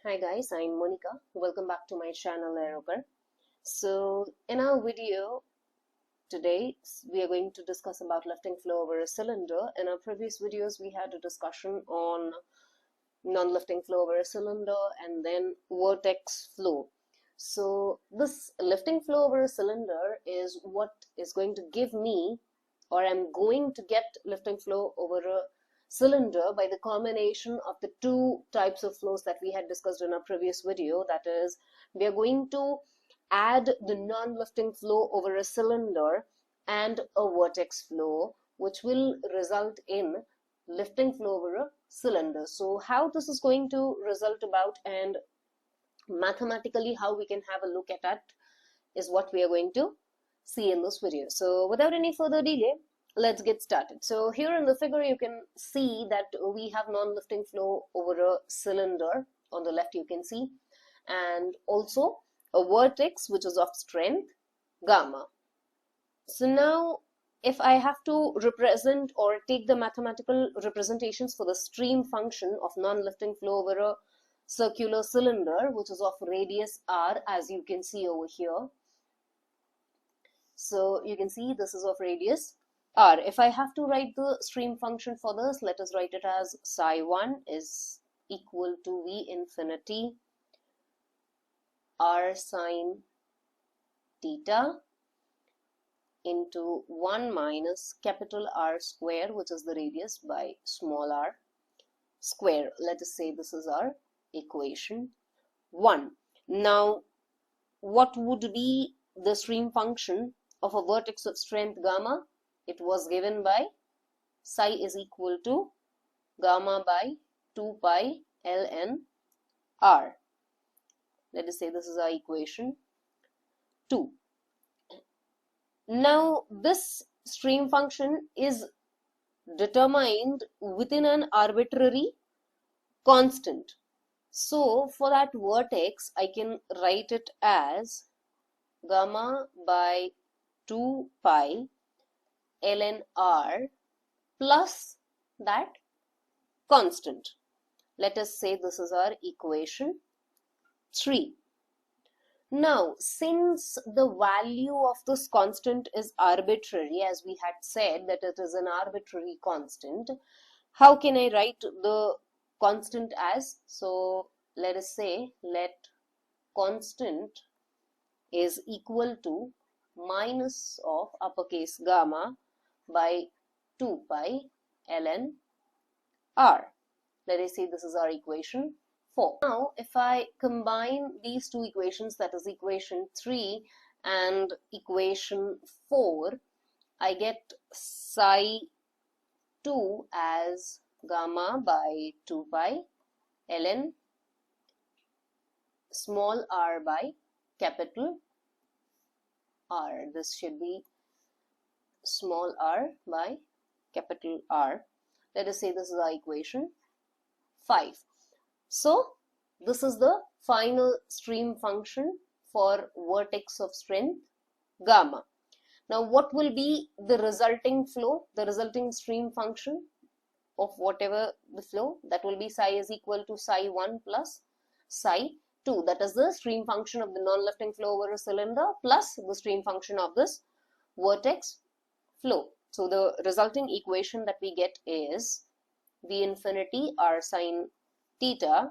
Hi guys, I'm Monica. Welcome back to my channel Aerogar. So in our video today, we are going to discuss about lifting flow over a cylinder. In our previous videos, we had a discussion on non-lifting flow over a cylinder and then vortex flow. So this lifting flow over a cylinder is what is going to give me, or I'm going to get lifting flow over a cylinder by the combination of the two types of flows that we had discussed in our previous video. That is, we are going to add the non-lifting flow over a cylinder and a vortex flow, which will result in lifting flow over a cylinder. So how this is going to result about and mathematically how we can have a look at that is what we are going to see in this video. So without any further delay, let's get started. So here in the figure you can see that we have non-lifting flow over a cylinder. On the left you can see, and also a vortex which is of strength gamma. So now if I have to represent or take the mathematical representations for the stream function of non-lifting flow over a circular cylinder which is of radius r, as you can see over here. So you can see this is of radius r. If I have to write the stream function for this, let us write it as psi1 is equal to V infinity r sine theta into 1 minus capital R square, which is the radius, by small r square. Let us say this is our equation 1. Now what would be the stream function of a vortex of strength gamma? It was given by psi is equal to gamma by 2 pi ln r. Let us say this is our equation 2. Now this stream function is determined within an arbitrary constant. So for that vortex I can write it as gamma by 2 pi ln r plus that constant. Let us say this is our equation 3. Now since the value of this constant is arbitrary, as we had said that it is an arbitrary constant, how can I write the constant as? So let us say let constant is equal to minus of uppercase gamma by 2 pi ln r. Let us say this is our equation 4. Now if I combine these two equations, that is equation 3 and equation 4, I get psi 2 as gamma by 2 pi ln small r by capital R. This should be small r by capital R. Let us say this is our equation 5. So this is the final stream function for vortex of strength gamma. Now what will be the resulting flow, the resulting stream function of whatever the flow? That will be psi is equal to psi1 plus psi 2. That is the stream function of the non-lifting flow over a cylinder plus the stream function of this vortex flow. So the resulting equation that we get is V infinity r sine theta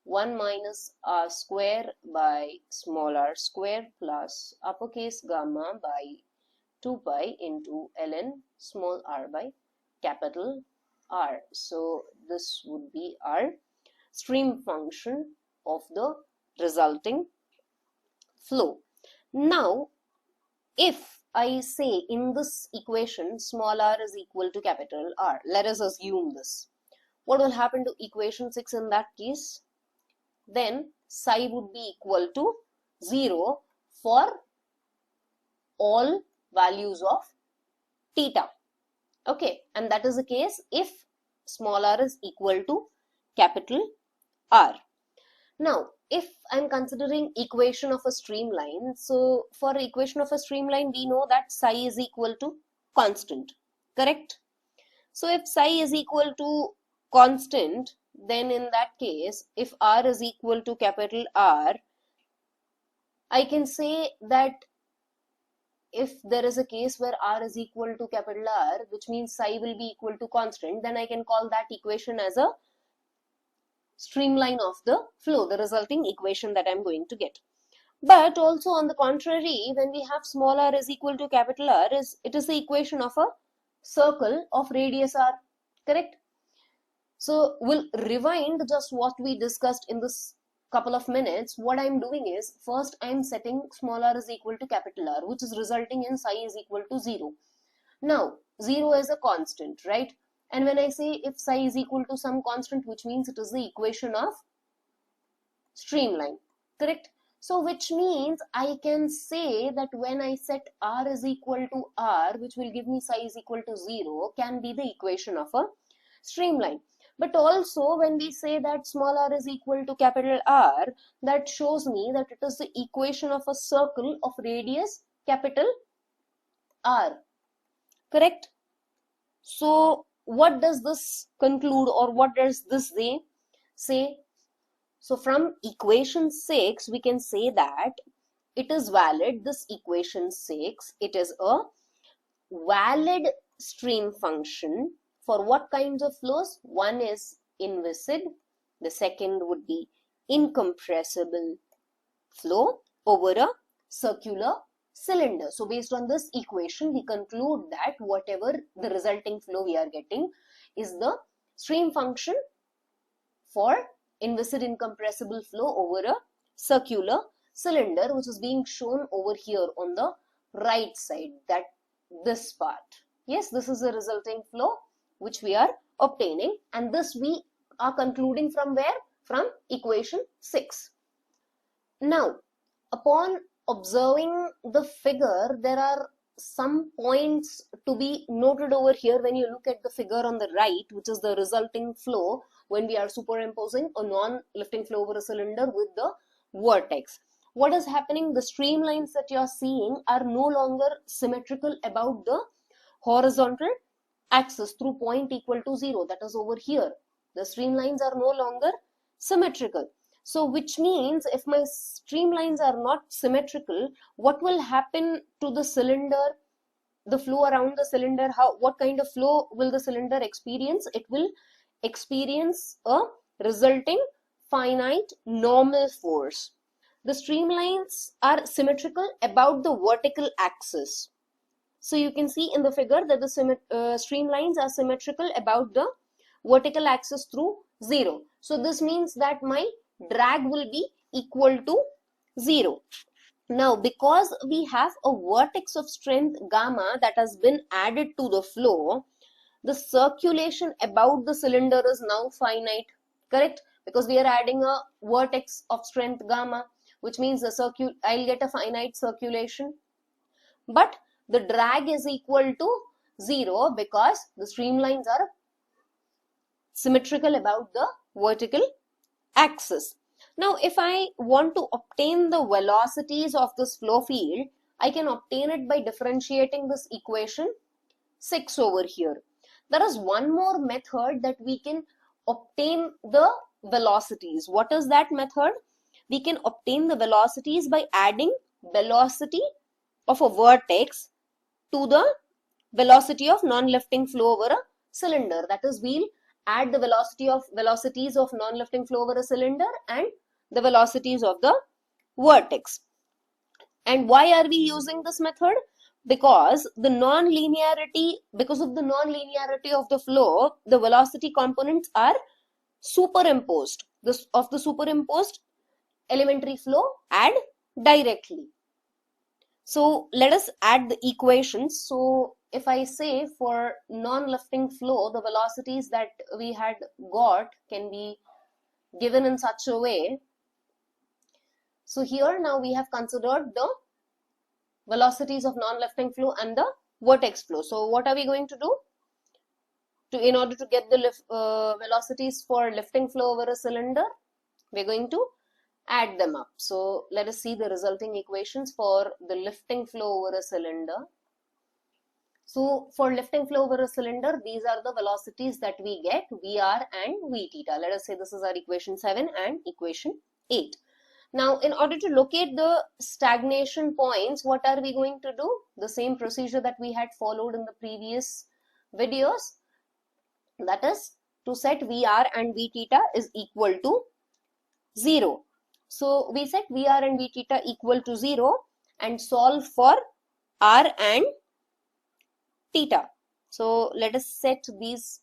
1 minus r square by small r square plus uppercase gamma by 2 pi into ln small r by capital R. So this would be our stream function of the resulting flow. Now if I say in this equation small r is equal to capital R, let us assume this. What will happen to equation 6 in that case? Then psi would be equal to 0 for all values of theta. Okay, and that is the case if small r is equal to capital R. Now if I'm considering equation of a streamline, so for equation of a streamline we know that psi is equal to constant, correct? So if psi is equal to constant, then in that case, if R is equal to capital R, I can say that if there is a case where R is equal to capital R, which means psi will be equal to constant, then I can call that equation as a streamline of the flow, the resulting equation that I'm going to get. But also on the contrary, when we have small r is equal to capital R, it is the equation of a circle of radius r, correct? So we'll rewind just what we discussed in this couple of minutes. What I'm doing is, first I'm setting small r is equal to capital R, which is resulting in psi is equal to 0. Now 0 is a constant, right? And when I say if psi is equal to some constant, which means it is the equation of streamline, correct? So which means I can say that when I set R is equal to R, which will give me psi is equal to 0, can be the equation of a streamline. But also when we say that small r is equal to capital R, that shows me that it is the equation of a circle of radius capital R, correct? So what does this conclude, or what does this say? So from equation 6, we can say that it is valid, this equation 6, it is a valid stream function for what kinds of flows? One is inviscid, the second would be incompressible flow over a circular cylinder. So based on this equation, we conclude that whatever the resulting flow we are getting is the stream function for inviscid incompressible flow over a circular cylinder, which is being shown over here on the right side, that this part. Yes, this is the resulting flow which we are obtaining, and this we are concluding from where? From equation 6. Now, upon observing the figure, there are some points to be noted over here when you look at the figure on the right, which is the resulting flow when we are superimposing a non-lifting flow over a cylinder with the vortex. What is happening? The streamlines that you are seeing are no longer symmetrical about the horizontal axis through point equal to 0, that is over here. The streamlines are no longer symmetrical. So which means if my streamlines are not symmetrical, what will happen to the cylinder, the flow around the cylinder? What kind of flow will the cylinder experience? It will experience a resulting finite normal force. The streamlines are symmetrical about the vertical axis. So you can see in the figure that the streamlines are symmetrical about the vertical axis through 0. So this means that my drag will be equal to 0. Now, because we have a vortex of strength gamma that has been added to the flow, the circulation about the cylinder is now finite, correct? Because we are adding a vortex of strength gamma, which means I'll get a finite circulation. But the drag is equal to 0 because the streamlines are symmetrical about the vertical axis. Now, if I want to obtain the velocities of this flow field, I can obtain it by differentiating this equation 6 over here. There is one more method that we can obtain the velocities. What is that method? We can obtain the velocities by adding velocity of a vortex to the velocity of non-lifting flow over a cylinder. That is, we'll add the velocities of non-lifting flow over a cylinder and the velocities of the vortex. And why are we using this method? Because of the non-linearity of the flow, the velocity components are superimposed. Of the superimposed elementary flow, add directly. So let us add the equations. So if I say for non-lifting flow, the velocities that we had got can be given in such a way. So here now we have considered the velocities of non-lifting flow and the vortex flow. So what are we going to do? In order to get the velocities for lifting flow over a cylinder, we're going to add them up. So let us see the resulting equations for the lifting flow over a cylinder. So for lifting flow over a cylinder, these are the velocities that we get, Vr and V theta. Let us say this is our equation 7 and equation 8. Now, in order to locate the stagnation points, what are we going to do? The same procedure that we had followed in the previous videos. That is to set Vr and V theta is equal to 0. So we set Vr and V theta equal to 0 and solve for R and theta. So let us set these.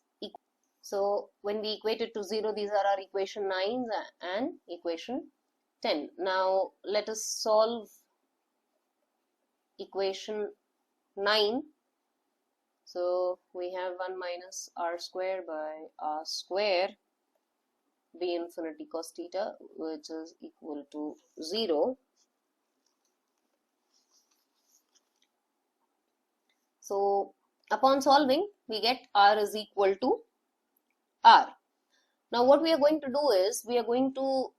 So when we equate it to 0, these are our equation 9 and equation 10. Now let us solve equation 9. So we have 1 minus r square by r square b infinity cos theta, which is equal to 0. So upon solving, we get r is equal to r. Now what we are going to do is, we are going to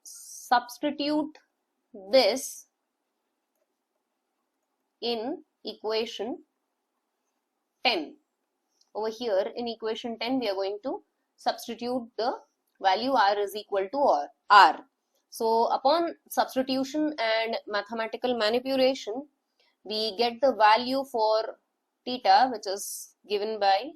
substitute this in equation 10. Over here in equation 10, we are going to substitute the value r is equal to r. So upon substitution and mathematical manipulation, we get the value for theta, which is given by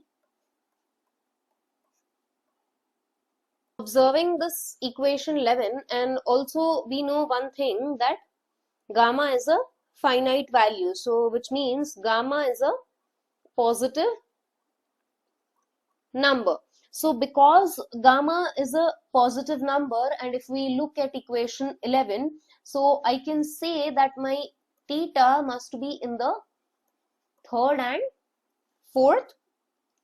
observing this equation 11, and also we know one thing, that gamma is a finite value, so which means gamma is a positive number. So because gamma is a positive number, and if we look at equation 11, so I can say that my theta must be in the third and fourth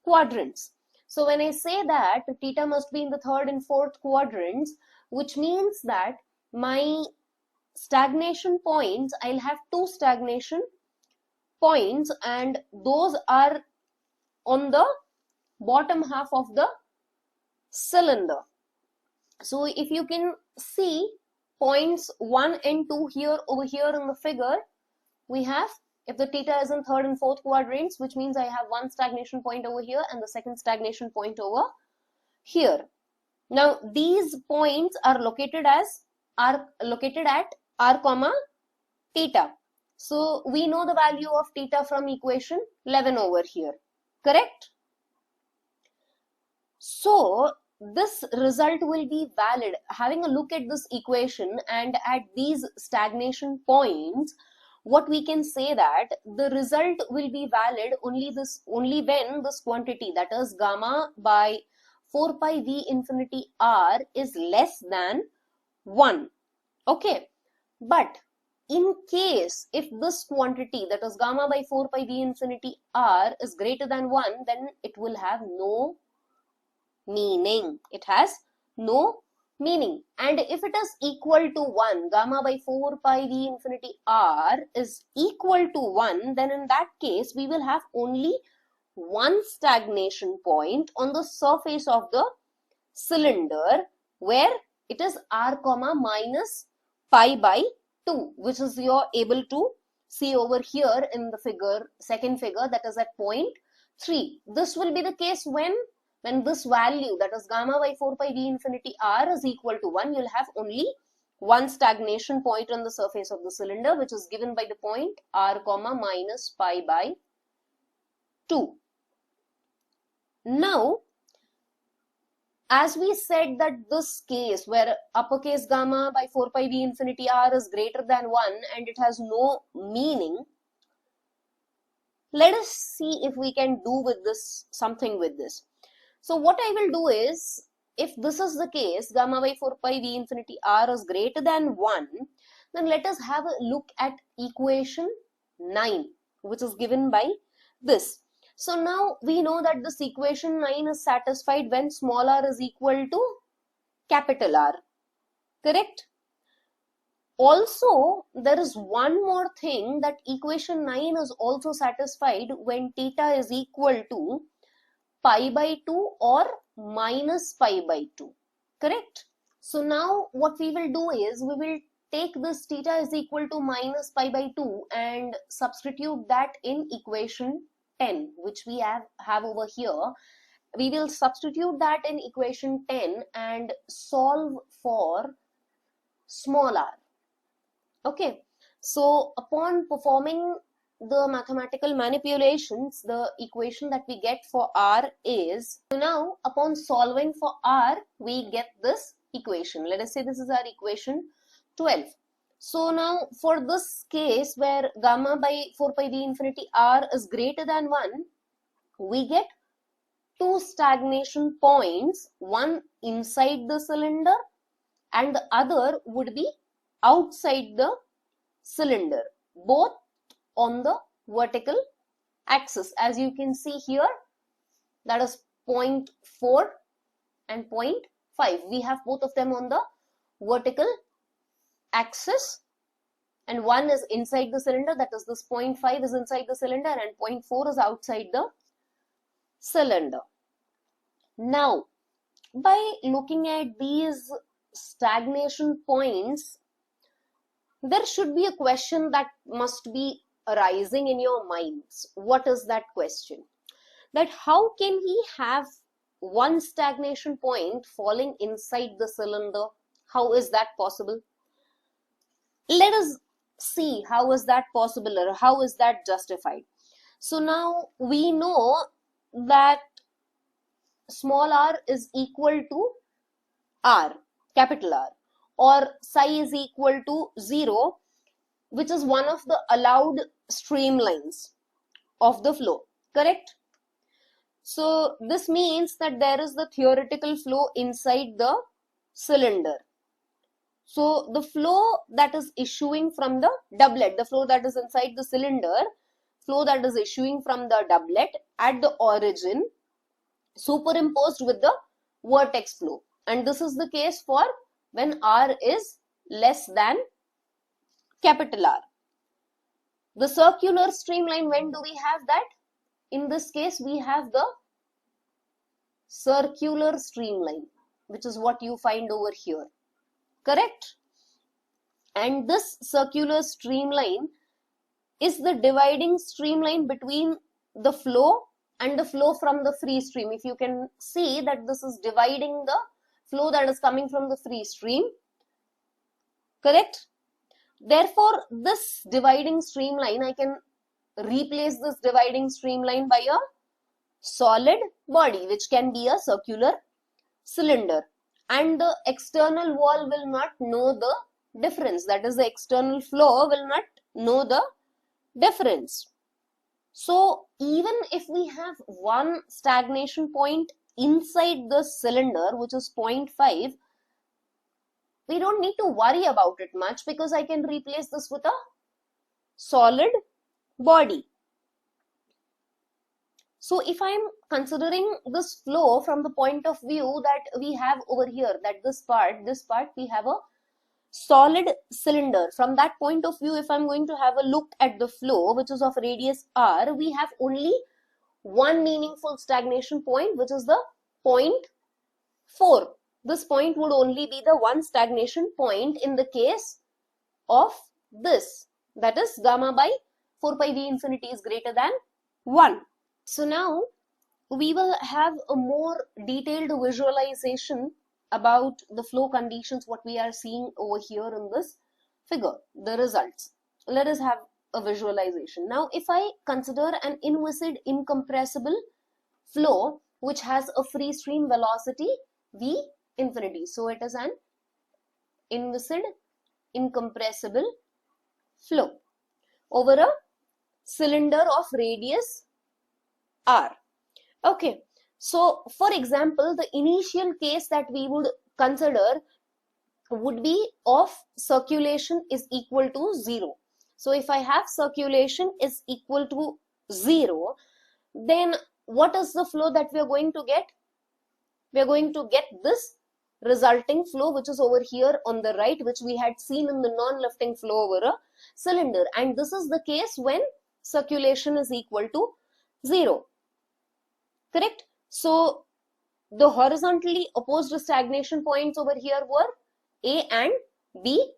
quadrants. So when I say that theta must be in the third and fourth quadrants, which means that my stagnation points, I'll have 2 stagnation points, and those are on the bottom half of the cylinder. So if you can see points 1 and 2 here, over here in the figure, we have, if the theta is in third and fourth quadrants, which means I have 1 stagnation point over here and the second stagnation point over here. Now these points are located at r comma theta. So we know the value of theta from equation 11 over here, correct? So this result will be valid. Having a look at this equation and at these stagnation points, what we can say that the result will be valid only when this quantity, that is gamma by 4 pi v infinity r, is less than 1. Okay, but in case if this quantity, that is gamma by 4 pi v infinity r, is greater than 1, then it will have no meaning. It has no meaning. And if it is equal to 1, gamma by 4 pi v infinity r is equal to 1, then in that case we will have only 1 stagnation point on the surface of the cylinder, where it is r comma minus pi by 2, which is you are able to see over here in the figure, second figure, that is at point 3. This will be the case when this value, that is gamma by 4 pi v infinity r, is equal to 1, you'll have only 1 stagnation point on the surface of the cylinder, which is given by the point r comma minus pi by 2. Now, as we said that this case where uppercase gamma by 4 pi v infinity r is greater than 1 and it has no meaning, let us see if we can do with this something with this. So what I will do is, if this is the case, gamma by 4 pi v infinity r is greater than 1, then let us have a look at equation 9, which is given by this. So now we know that this equation 9 is satisfied when small r is equal to capital R, correct? Also, there is one more thing, that equation 9 is also satisfied when theta is equal to pi by 2 or minus pi by 2, correct? So now what we will do is, we will take this theta is equal to minus pi by 2 and substitute that in equation 10 which we have over here, we will substitute that in equation 10 and solve for small r. Okay, so upon performing the mathematical manipulations, the equation that we get for r is, so now upon solving for r, we get this equation. Let us say this is our equation 12. So now for this case where gamma by 4 pi v infinity r is greater than 1, we get two stagnation points, one inside the cylinder and the other would be outside the cylinder, both on the vertical axis. As you can see here, that is 0.4 and 0.5. We have both of them on the vertical axis, and one is inside the cylinder, that is this 0.5 is inside the cylinder and 0.4 is outside the cylinder. Now, by looking at these stagnation points, there should be a question that must be arising in your minds. What is that question? That how can he have one stagnation point falling inside the cylinder? How is that possible? Let us see how is that possible or how is that justified. So now we know that small r is equal to r, capital R, or psi is equal to 0, which is one of the allowed streamlines of the flow, correct? So this means that there is the theoretical flow inside the cylinder. So the flow that is issuing from the doublet, the flow that is inside the cylinder, flow that is issuing from the doublet at the origin, superimposed with the vertex flow. And this is the case for when r is less than capital R. The circular streamline, when do we have that? In this case, we have the circular streamline, which is what you find over here, correct? And this circular streamline is the dividing streamline between the flow and the flow from the free stream. If you can see that this is dividing the flow that is coming from the free stream, correct? Therefore, this dividing streamline, I can replace this dividing streamline by a solid body, which can be a circular cylinder, and the external wall will not know the difference. That is, the external flow will not know the difference. So even if we have one stagnation point inside the cylinder, which is 0.5, we don't need to worry about it much because I can replace this with a solid body. So if I am considering this flow from the point of view that we have over here, that this part we have a solid cylinder. From that point of view, if I'm going to have a look at the flow, which is of radius r, we have only one meaningful stagnation point, which is the 0.4. This point would only be the one stagnation point in the case of this, that is gamma by 4 pi v infinity is greater than 1. So now we will have a more detailed visualization about the flow conditions, what we are seeing over here in this figure, the results. Let us have a visualization. Now if I consider an inviscid incompressible flow which has a free stream velocity v infinity, so it is an inviscid incompressible flow over a cylinder of radius r. Okay, so for example, the initial case that we would consider would be of circulation is equal to 0. So if I have circulation is equal to 0, then what is the flow that we are going to get? We are going to get this resulting flow, which is over here on the right, which we had seen in the non-lifting flow over a cylinder. And this is the case when circulation is equal to 0. Correct? So the horizontally opposed stagnation points over here were A and B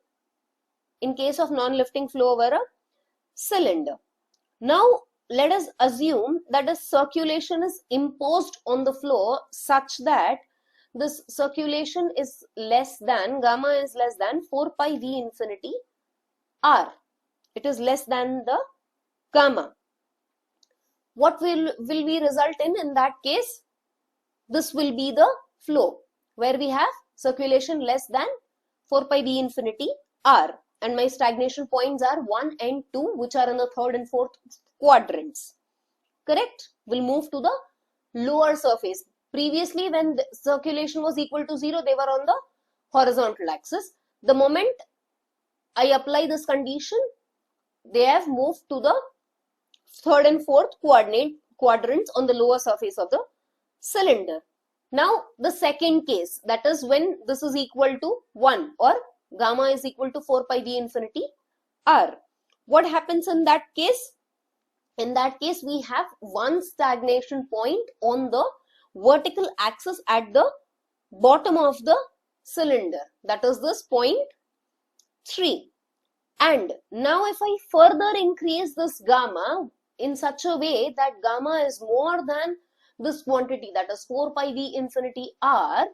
in case of non-lifting flow over a cylinder. Now let us assume that a circulation is imposed on the flow such that this circulation is less than, gamma is less than 4 pi v infinity r. It is less than the gamma. What will we result in that case? This will be the flow where we have circulation less than 4 pi v infinity r, and my stagnation points are 1 and 2, which are in the third and fourth quadrants. Correct? We'll move to the lower surface. Previously, when the circulation was equal to 0, they were on the horizontal axis. The moment I apply this condition, they have moved to the third and fourth quadrants on the lower surface of the cylinder. Now, the second case, that is when this is equal to 1 or gamma is equal to 4 pi v infinity r. What happens in that case? In that case, we have one stagnation point on the vertical axis at the bottom of the cylinder. That is this point 3. And now if I further increase this gamma in such a way that gamma is more than this quantity, that is 4 pi v infinity r,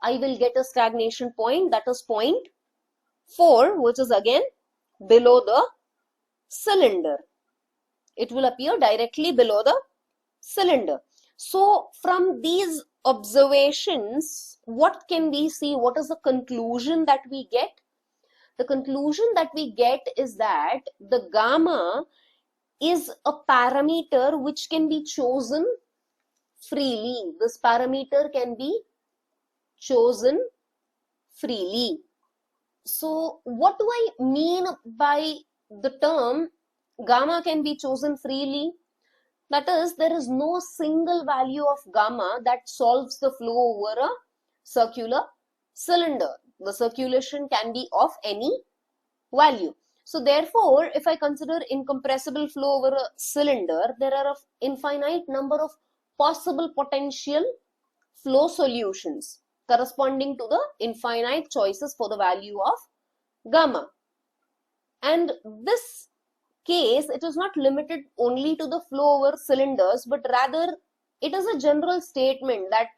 I will get a stagnation point, that is point 4, which is again below the cylinder. It will appear directly below the cylinder. So from these observations, what can we see? What is the conclusion that we get? The conclusion that we get is that the gamma is a parameter which can be chosen freely. This parameter can be chosen freely. So what do I mean by the term gamma can be chosen freely? That is, there is no single value of gamma that solves the flow over a circular cylinder. The circulation can be of any value. So therefore, if I consider incompressible flow over a cylinder, there are an infinite number of possible potential flow solutions corresponding to the infinite choices for the value of gamma. And this case, it is not limited only to the flow over cylinders, but rather it is a general statement that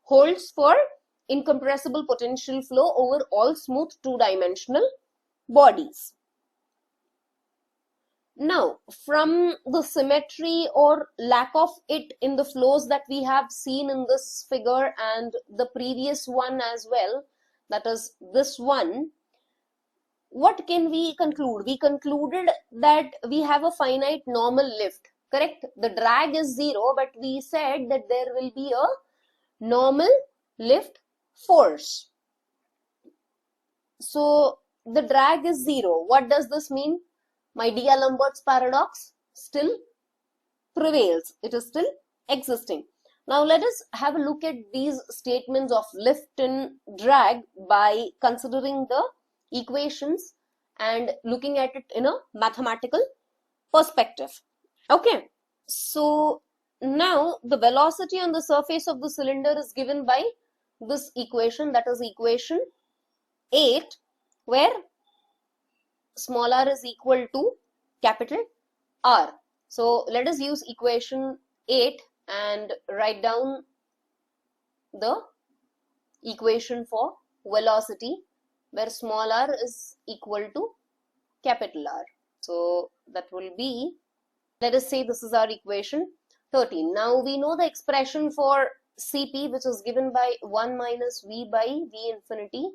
holds for incompressible potential flow over all smooth two-dimensional bodies. Now, from the symmetry or lack of it in the flows that we have seen in this figure and the previous one as well, that is this one, what can we conclude? We concluded that we have a finite normal lift, correct? The drag is 0, but we said that there will be a normal lift force. So the drag is 0. What does this mean? My D'Alembert's paradox still prevails. It is still existing. Now let us have a look at these statements of lift and drag by considering the equations and looking at it in a mathematical perspective. Okay, so now the velocity on the surface of the cylinder is given by this equation, that is equation 8, where small r is equal to capital R. So let us use equation 8 and write down the equation for velocity, where small r is equal to capital R. So that will be, let us say this is our equation 13. Now we know the expression for Cp, which is given by 1 minus V by V infinity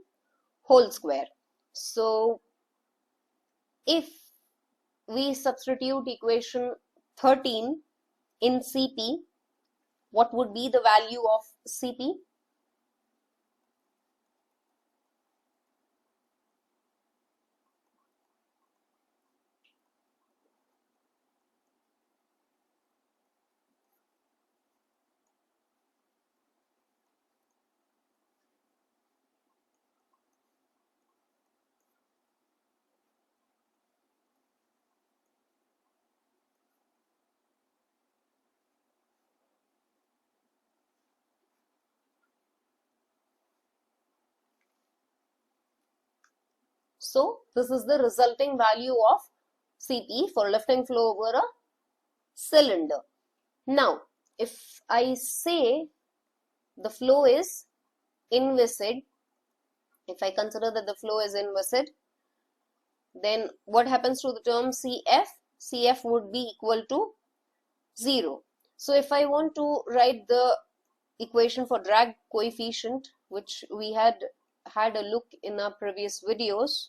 whole square. So if we substitute equation 13 in Cp, what would be the value of Cp? So this is the resulting value of Cp for lifting flow over a cylinder. Now, if I say the flow is inviscid, if I consider that the flow is inviscid, then what happens to the term CF? CF would be equal to 0. So if I want to write the equation for drag coefficient, which we had a look in our previous videos,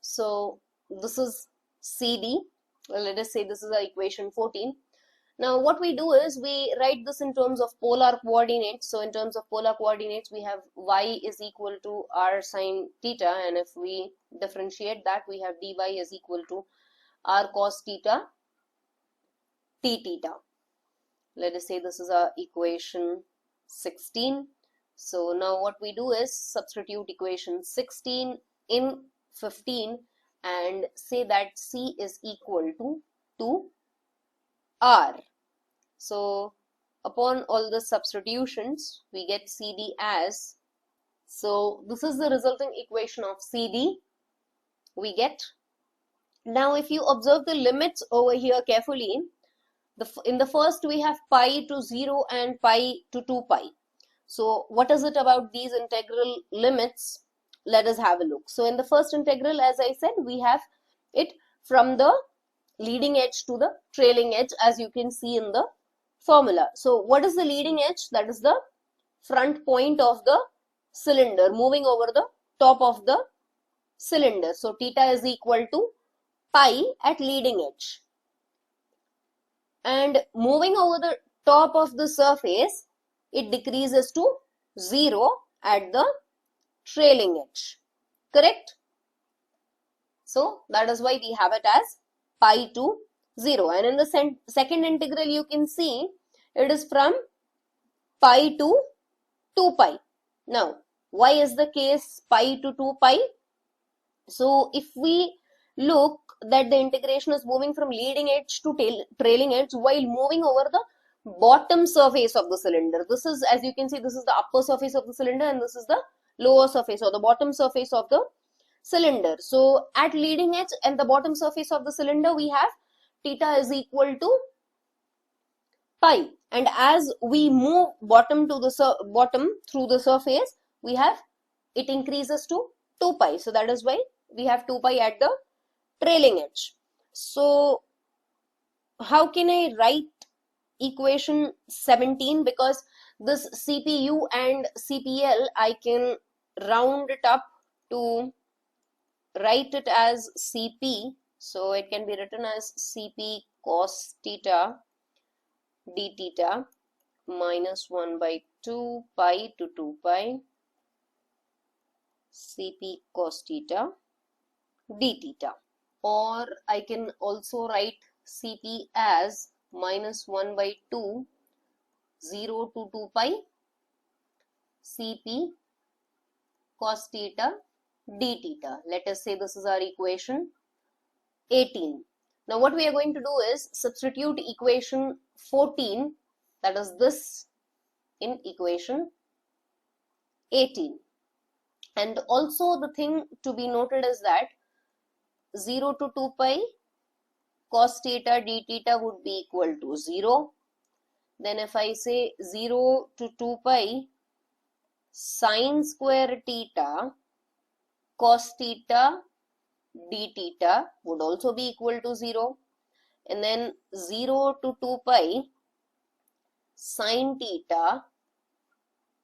so this is CD. Well, let us say this is our equation 14. Now what we do is we write this in terms of polar coordinates. So in terms of polar coordinates, we have y is equal to r sine theta, and if we differentiate that, we have dy is equal to r cos theta t theta. Let us say this is our equation 16. So now what we do is substitute equation 16 in 15 and say that C is equal to R. So upon all the substitutions, we get CD as, so this is the resulting equation of CD we get. Now if you observe the limits over here carefully, in the first we have pi to 0 and pi to 2 pi. So what is it about these integral limits? Let us have a look. So in the first integral, as I said, we have it from the leading edge to the trailing edge, as you can see in the formula. So what is the leading edge? That is the front point of the cylinder moving over the top of the cylinder. So theta is equal to pi at leading edge. And moving over the top of the surface, it decreases to 0 at the trailing edge. Correct? So that is why we have it as pi to 0. And in the second integral, you can see it is from pi to 2 pi. Now, why is the case pi to 2 pi? So if we look that the integration is moving from leading edge to trailing edge while moving over the bottom surface of the cylinder. This is, as you can see, this is the upper surface of the cylinder and this is the lower surface or the bottom surface of the cylinder. So at leading edge and the bottom surface of the cylinder, we have theta is equal to pi, and as we move bottom to the bottom through the surface, we have it increases to 2 pi. So that is why we have 2 pi at the trailing edge. So how can I write equation 17? Because this CPU and CPL, I can round it up to write it as CP. So it can be written as CP cos theta d theta minus 1 by 2 pi to 2 pi CP cos theta d theta. Or I can also write CP as minus 1 by 2 0 to 2 pi CP cos theta d theta. Let us say this is our equation 18. Now what we are going to do is substitute equation 14, that is this, in equation 18. And also the thing to be noted is that 0 to 2 pi cos theta d theta would be equal to 0. Then if I say 0 to 2 pi sine square theta cos theta d theta would also be equal to 0. And then 0 to 2 pi sine theta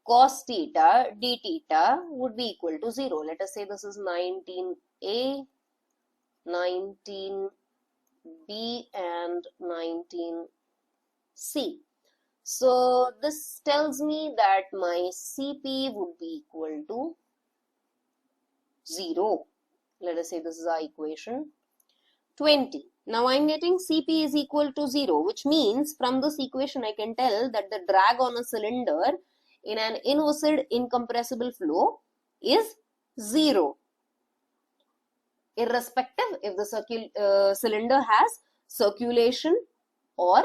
cos theta d theta would be equal to 0. Let us say this is 19a, 19b and 19c. So this tells me that my CP would be equal to 0. Let us say this is our equation 20. Now I'm getting Cp is equal to 0, which means from this equation I can tell that the drag on a cylinder in an inviscid incompressible flow is 0, irrespective if the cylinder has circulation or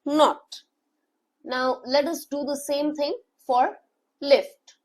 not. Now let us do the same thing for lift.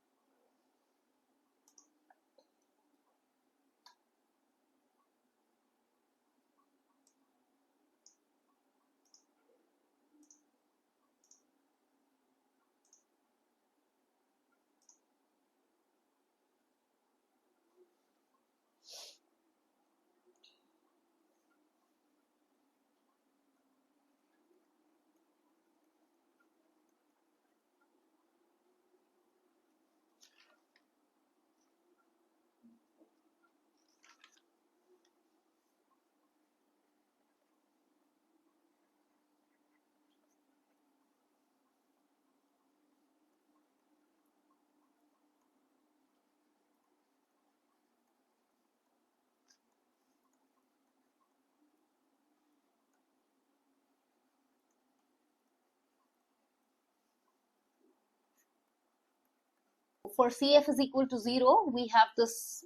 For Cf is equal to 0, we have this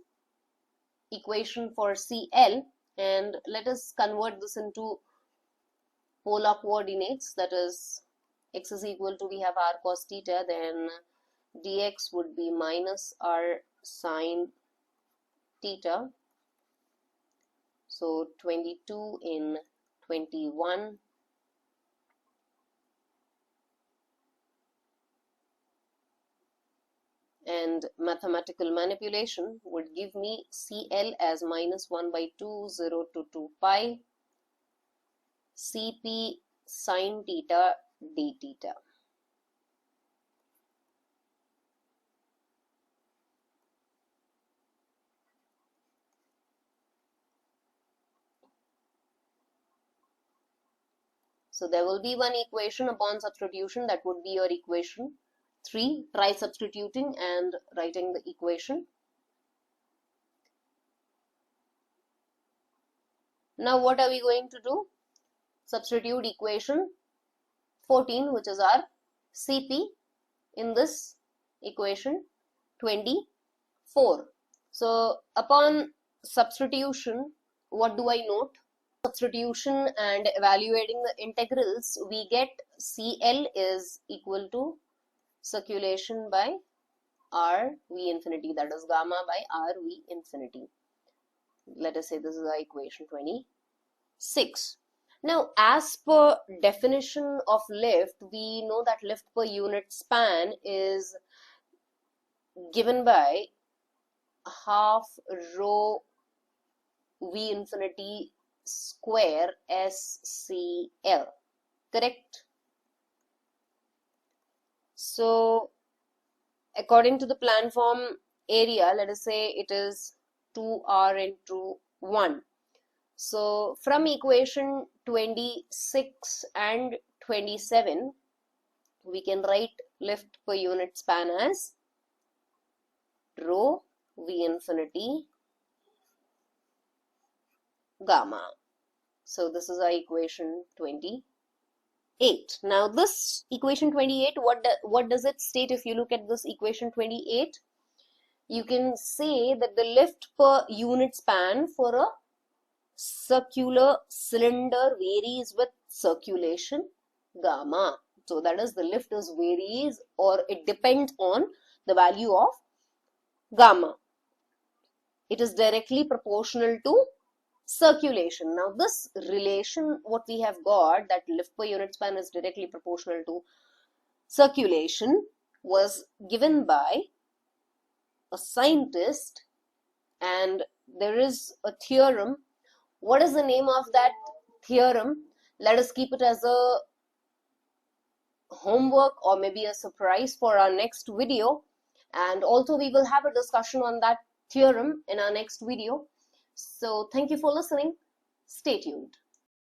equation for Cl, and let us convert this into polar coordinates. That is, x is equal to, we have r cos theta, then dx would be minus r sine theta. So 22 in 21 and mathematical manipulation would give me Cl as minus 1 by 2, 0 to 2 pi, Cp sine theta d theta. So there will be one equation upon substitution, that would be your equation 3. Try substituting and writing the equation. Now what are we going to do? Substitute equation 14, which is our Cp, in this equation 24. So upon substitution, what do I note? Substitution and evaluating the integrals, we get Cl is equal to circulation by R V infinity, that is gamma by R V infinity. Let us say this is our equation 26. Now, as per definition of lift, we know that lift per unit span is given by half rho V infinity square SCL, correct? So according to the planform area, let us say it is 2R into 1. So from equation 26 and 27, we can write lift per unit span as rho V infinity gamma. So this is our equation 28. Now this equation 28, what does it state? If you look at this equation 28, you can say that the lift per unit span for a circular cylinder varies with circulation gamma. So that is, the lift is varies, or it depends on the value of gamma. It is directly proportional to circulation. Now this relation, what we have got, that lift per unit span is directly proportional to circulation, was given by a scientist, and there is a theorem. What is the name of that theorem? Let us keep it as a homework or maybe a surprise for our next video, and also we will have a discussion on that theorem in our next video. So thank you for listening. Stay tuned.